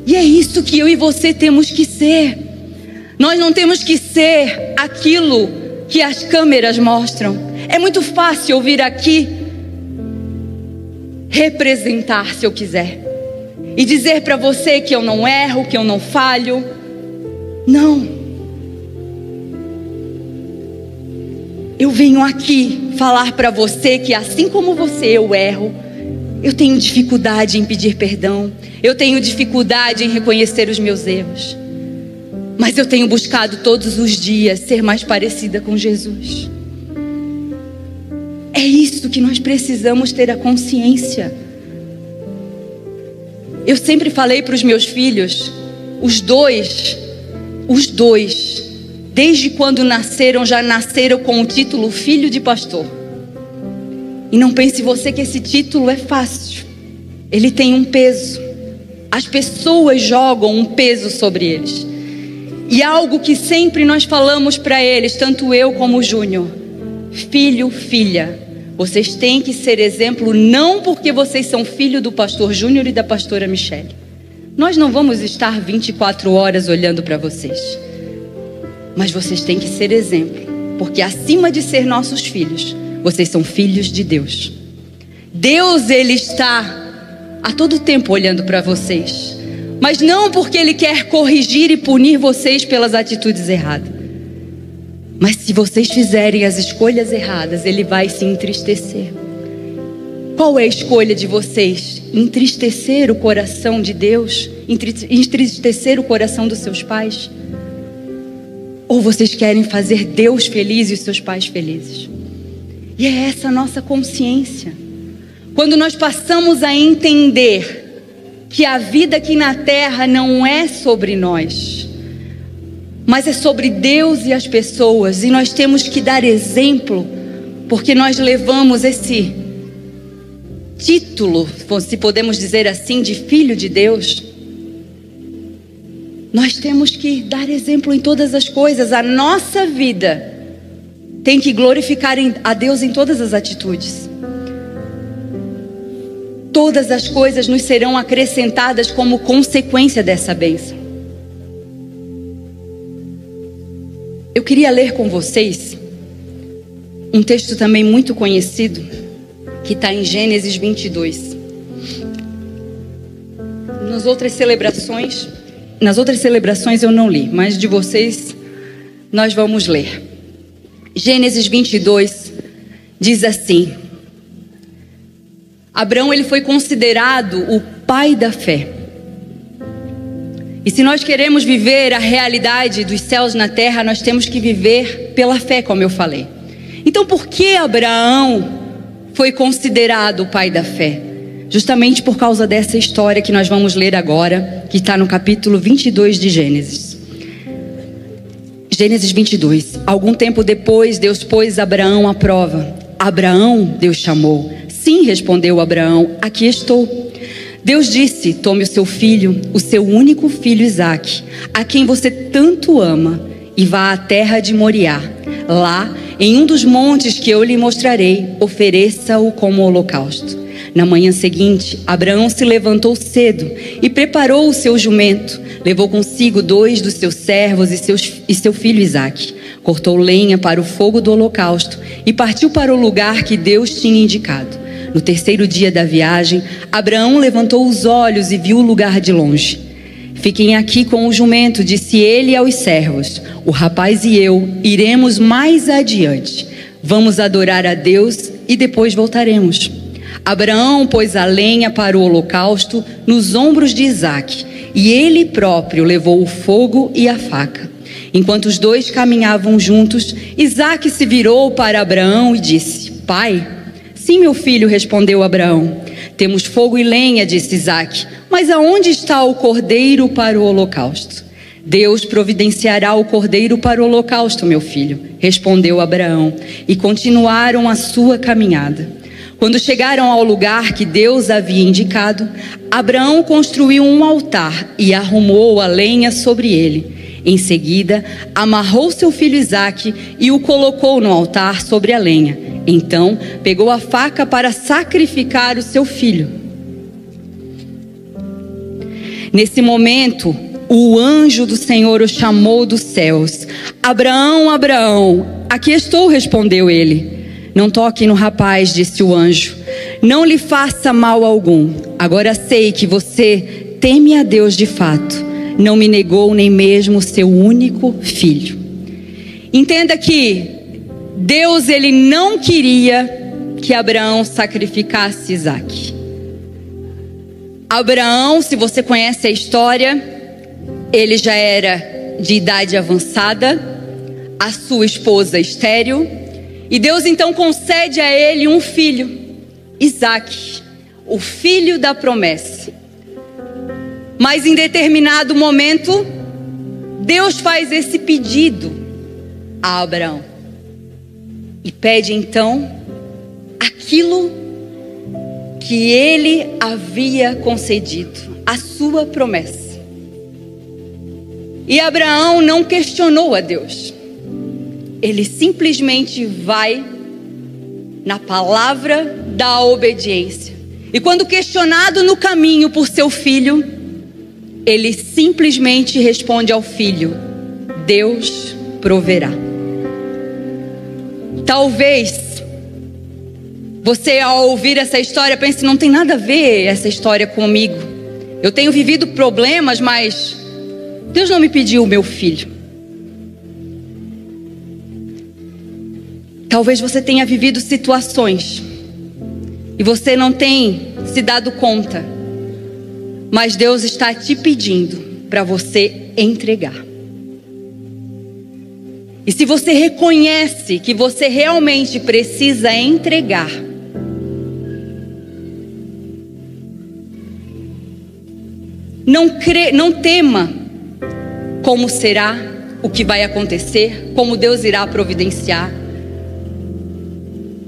E é isso que eu e você temos que ser. Nós não temos que ser aquilo que as câmeras mostram. É muito fácil eu vir aqui representar, se eu quiser, e dizer para você que eu não erro, que eu não falho. Não. Eu venho aqui falar para você que assim como você eu erro. Eu tenho dificuldade em pedir perdão. Eu tenho dificuldade em reconhecer os meus erros. Mas eu tenho buscado todos os dias ser mais parecida com Jesus. É isso que nós precisamos ter a consciência. Eu sempre falei para os meus filhos, os dois, desde quando nasceram, já nasceram com o título filho de pastor. E não pense você que esse título é fácil. Ele tem um peso. As pessoas jogam um peso sobre eles. E algo que sempre nós falamos para eles, tanto eu como o Júnior: filho, filha, vocês têm que ser exemplo, não porque vocês são filho do pastor Júnior e da pastora Michele. Nós não vamos estar 24 horas olhando para vocês. Mas vocês têm que ser exemplo, porque acima de ser nossos filhos, vocês são filhos de Deus. Deus, Ele está a todo tempo olhando para vocês. Mas não porque Ele quer corrigir e punir vocês pelas atitudes erradas. Mas se vocês fizerem as escolhas erradas, Ele vai se entristecer. Qual é a escolha de vocês? Entristecer o coração de Deus? Entristecer o coração dos seus pais? Ou vocês querem fazer Deus feliz e os seus pais felizes? E é essa a nossa consciência. Quando nós passamos a entender que a vida aqui na terra não é sobre nós, mas é sobre Deus e as pessoas, e nós temos que dar exemplo, porque nós levamos esse título, se podemos dizer assim, de filho de Deus. Nós temos que dar exemplo em todas as coisas. A nossa vida tem que glorificar a Deus em todas as atitudes. Todas as coisas nos serão acrescentadas como consequência dessa bênção. Eu queria ler com vocês um texto também muito conhecido, que está em Gênesis 22. Nas outras celebrações eu não li, mas de vocês nós vamos ler. Gênesis 22 diz assim: Abraão, ele foi considerado o pai da fé. E se nós queremos viver a realidade dos céus na terra, nós temos que viver pela fé, como eu falei. Então, por que Abraão foi considerado o pai da fé? Justamente por causa dessa história que nós vamos ler agora, que está no capítulo 22 de Gênesis. Gênesis 22. Algum tempo depois, Deus pôs Abraão à prova. Abraão, Deus chamou. Sim, respondeu Abraão, aqui estou. Deus disse: tome o seu filho, o seu único filho Isaque, a quem você tanto ama, e vá à terra de Moriá. Lá, em um dos montes que eu lhe mostrarei, ofereça-o como holocausto. Na manhã seguinte, Abraão se levantou cedo e preparou o seu jumento. Levou consigo 2 dos seus servos e seu filho Isaque. Cortou lenha para o fogo do holocausto e partiu para o lugar que Deus tinha indicado. No 3º dia da viagem, Abraão levantou os olhos e viu o lugar de longe. Fiquem aqui com o jumento, disse ele aos servos. O rapaz e eu iremos mais adiante. Vamos adorar a Deus e depois voltaremos. Abraão pôs a lenha para o holocausto nos ombros de Isaque, e ele próprio levou o fogo e a faca. Enquanto os dois caminhavam juntos, Isaque se virou para Abraão e disse: Pai? Sim, meu filho, respondeu Abraão. Temos fogo e lenha, disse Isaque, mas aonde está o cordeiro para o holocausto? Deus providenciará o cordeiro para o holocausto, meu filho, respondeu Abraão, e continuaram a sua caminhada. Quando chegaram ao lugar que Deus havia indicado, Abraão construiu um altar e arrumou a lenha sobre ele. Em seguida, amarrou seu filho Isaque e o colocou no altar sobre a lenha. Então, pegou a faca para sacrificar o seu filho. Nesse momento, o anjo do Senhor o chamou dos céus. Abraão, Abraão, aqui estou, respondeu ele. Não toque no rapaz, disse o anjo. Não lhe faça mal algum. Agora sei que você teme a Deus de fato. Não me negou nem mesmo seu único filho. Entenda que Deus, ele não queria que Abraão sacrificasse Isaque. Abraão, se você conhece a história, ele já era de idade avançada, a sua esposa estéril, e Deus então concede a ele um filho, Isaque, o filho da promessa. Mas em determinado momento, Deus faz esse pedido a Abraão. E pede então aquilo que ele havia concedido, a sua promessa. E Abraão não questionou a Deus. Ele simplesmente vai na palavra da obediência. E quando questionado no caminho por seu filho, ele simplesmente responde ao filho: Deus proverá. Talvez você, ao ouvir essa história, pense: não tem nada a ver essa história comigo. Eu tenho vivido problemas, mas Deus não me pediu o meu filho. Talvez você tenha vivido situações e você não tem se dado conta, mas Deus está te pedindo para você entregar. E se você reconhece que você realmente precisa entregar, não tema como será, o que vai acontecer, como Deus irá providenciar.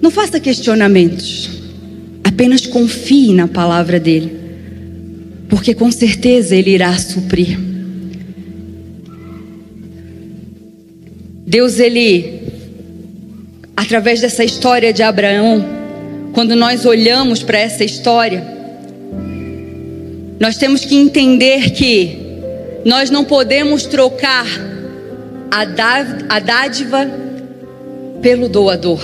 Não faça questionamentos, apenas confie na palavra dele, porque com certeza ele irá suprir. Deus, ele, através dessa história de Abraão, quando nós olhamos para essa história, nós temos que entender que nós não podemos trocar a dádiva pelo doador.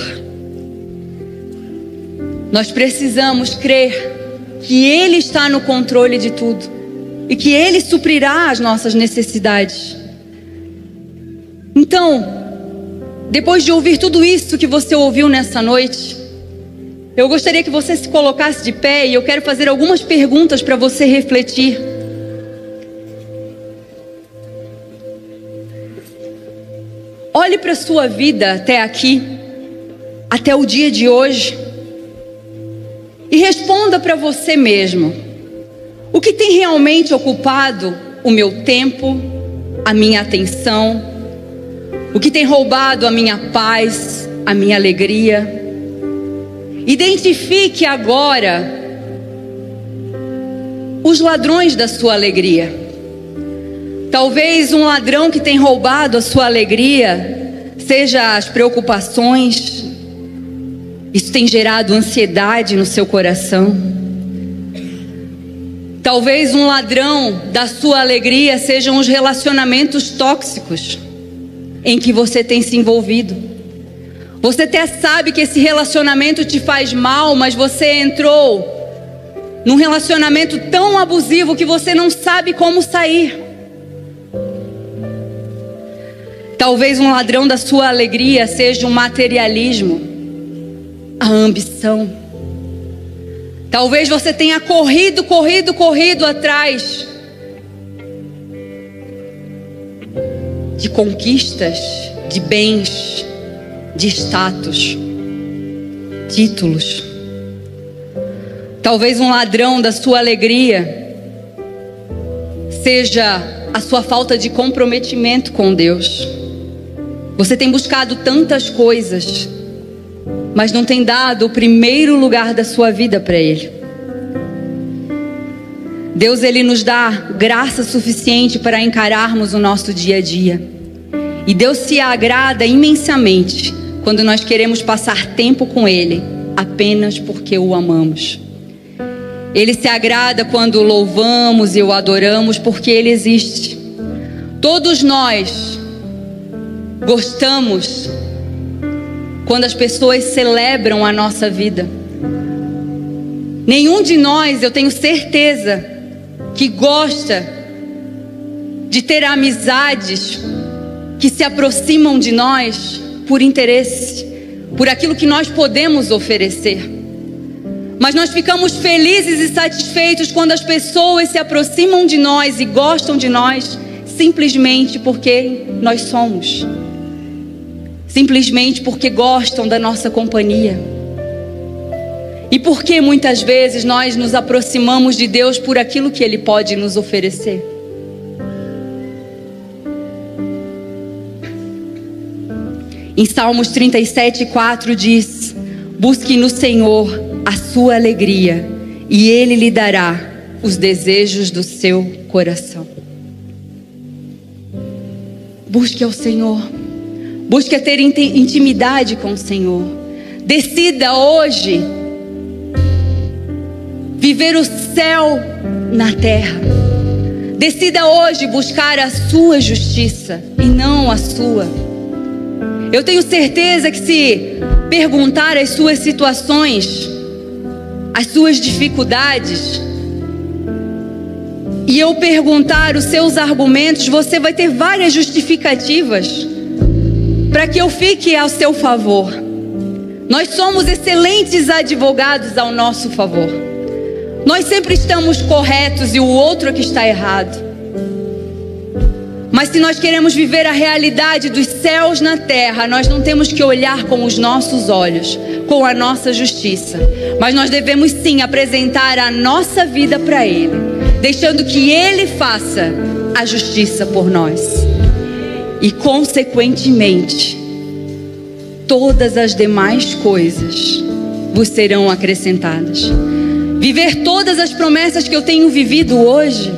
Nós precisamos crer que Ele está no controle de tudo e que Ele suprirá as nossas necessidades. Então, depois de ouvir tudo isso que você ouviu nessa noite, eu gostaria que você se colocasse de pé e eu quero fazer algumas perguntas para você refletir. Olhe para a sua vida até aqui, até o dia de hoje, e responda para você mesmo: o que tem realmente ocupado o meu tempo, a minha atenção? O que tem roubado a minha paz, a minha alegria? Identifique agora os ladrões da sua alegria. Talvez um ladrão que tem roubado a sua alegria seja as preocupações. Isso tem gerado ansiedade no seu coração. Talvez um ladrão da sua alegria sejam os relacionamentos tóxicos em que você tem se envolvido. Você até sabe que esse relacionamento te faz mal, mas você entrou num relacionamento tão abusivo que você não sabe como sair. Talvez um ladrão da sua alegria seja o materialismo, a ambição. Talvez você tenha corrido atrás de conquistas, de bens, de status, títulos. Talvez um ladrão da sua alegria seja a sua falta de comprometimento com Deus. Você tem buscado tantas coisas, mas não tem dado o primeiro lugar da sua vida para Ele. Deus, Ele nos dá graça suficiente para encararmos o nosso dia a dia. E Deus se agrada imensamente quando nós queremos passar tempo com Ele apenas porque o amamos. Ele se agrada quando o louvamos e o adoramos porque Ele existe. Todos nós gostamos quando as pessoas celebram a nossa vida. Nenhum de nós, eu tenho certeza, que gosta de ter amizades que se aproximam de nós por interesse, por aquilo que nós podemos oferecer. Mas nós ficamos felizes e satisfeitos quando as pessoas se aproximam de nós e gostam de nós simplesmente porque nós somos. Simplesmente porque gostam da nossa companhia. E porque muitas vezes nós nos aproximamos de Deus por aquilo que Ele pode nos oferecer. Em Salmos 37:4 diz: busque no Senhor a sua alegria, e Ele lhe dará os desejos do seu coração. Busque ao Senhor. Busque a ter intimidade com o Senhor. Decida hoje viver o céu na terra. Decida hoje buscar a sua justiça e não a sua. Eu tenho certeza que se perguntar as suas situações, as suas dificuldades, e eu perguntar os seus argumentos, você vai ter várias justificativas para que eu fique ao seu favor. Nós somos excelentes advogados ao nosso favor. Nós sempre estamos corretos e o outro é que está errado. Mas se nós queremos viver a realidade dos céus na terra, nós não temos que olhar com os nossos olhos, com a nossa justiça. Mas nós devemos sim apresentar a nossa vida para Ele, deixando que Ele faça a justiça por nós. E consequentemente, todas as demais coisas vos serão acrescentadas. Viver todas as promessas que eu tenho vivido hoje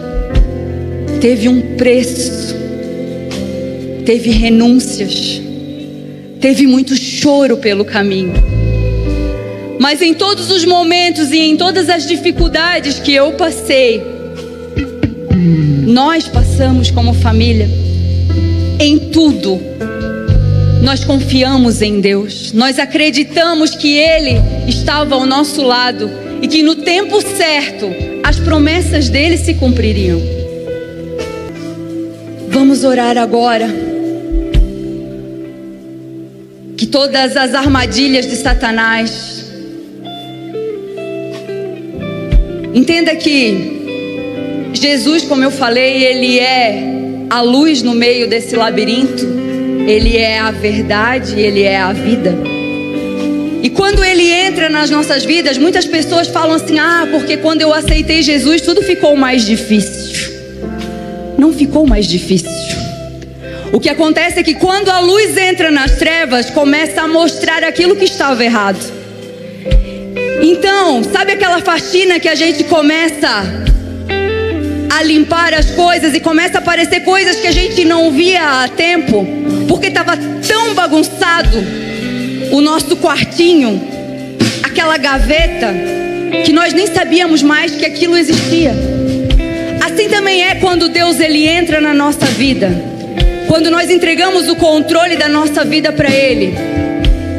teve um preço, teve renúncias, teve muito choro pelo caminho. Mas em todos os momentos e em todas as dificuldades que eu passei, nós passamos como família, em tudo nós confiamos em Deus. Nós acreditamos que Ele estava ao nosso lado e que no tempo certo as promessas dele se cumpririam. Vamos orar agora. Que todas as armadilhas de Satanás, entenda que Jesus, como eu falei, Ele é a luz no meio desse labirinto. Ele é a verdade, Ele é a vida. E quando Ele entra nas nossas vidas, muitas pessoas falam assim: ah, porque quando eu aceitei Jesus tudo ficou mais difícil. Não ficou mais difícil. O que acontece é que quando a luz entra nas trevas, começa a mostrar aquilo que estava errado. Então, sabe aquela faxina que a gente começa a limpar as coisas e começa a aparecer coisas que a gente não via há tempo, porque estava tão bagunçado o nosso quartinho, aquela gaveta, que nós nem sabíamos mais que aquilo existia. Assim também é quando Deus Ele entra na nossa vida. Quando nós entregamos o controle da nossa vida para Ele,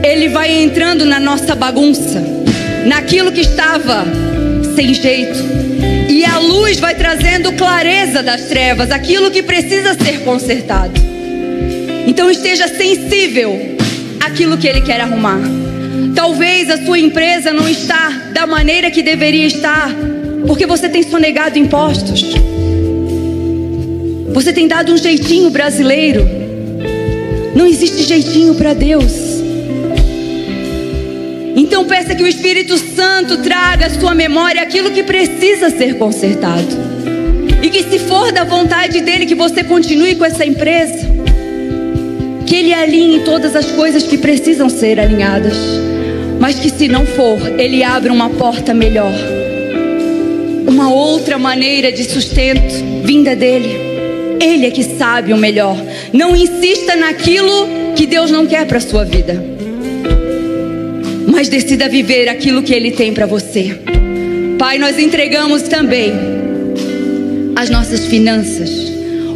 Ele vai entrando na nossa bagunça, naquilo que estava sem jeito, e a luz vai trazendo clareza das trevas, aquilo que precisa ser consertado. Então esteja sensível àquilo que Ele quer arrumar. Talvez a sua empresa não está da maneira que deveria estar, porque você tem sonegado impostos. Você tem dado um jeitinho brasileiro. Não existe jeitinho para Deus. Então Então peça que o Espírito Santo traga à sua memória aquilo que precisa ser consertado. E que, se for da vontade dele que você continue com essa empresa, que ele alinhe todas as coisas que precisam ser alinhadas. Mas que, se não for, ele abra uma porta melhor, uma outra maneira de sustento vinda dele. Ele é que sabe o melhor. Não insista naquilo que Deus não quer para a sua vida, mas decida viver aquilo que Ele tem para você. Pai, nós entregamos também as nossas finanças,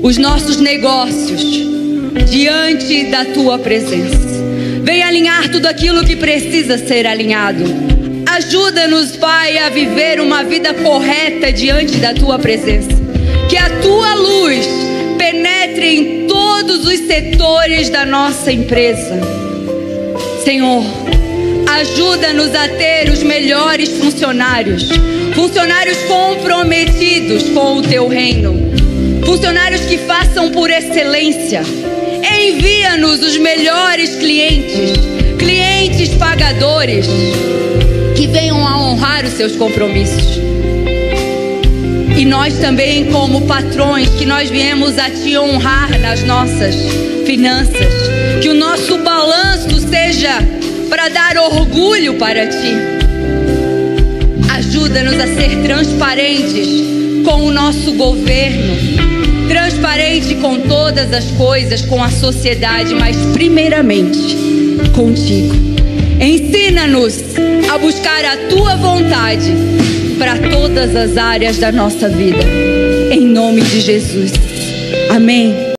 os nossos negócios diante da Tua presença. Vem alinhar tudo aquilo que precisa ser alinhado. Ajuda-nos, Pai, a viver uma vida correta diante da Tua presença. Que a Tua luz penetre em todos os setores da nossa empresa. Senhor, ajuda-nos a ter os melhores funcionários, funcionários comprometidos com o Teu reino, funcionários que façam por excelência. Envia-nos os melhores clientes, clientes pagadores, que venham a honrar os seus compromissos. E nós também, como patrões, que nós viemos a Te honrar nas nossas finanças. Que o nosso balanço seja para dar orgulho para Ti. Ajuda-nos a ser transparentes com o nosso governo, transparente com todas as coisas, com a sociedade, mas primeiramente contigo. Ensina-nos a buscar a Tua vontade para todas as áreas da nossa vida. Em nome de Jesus. Amém.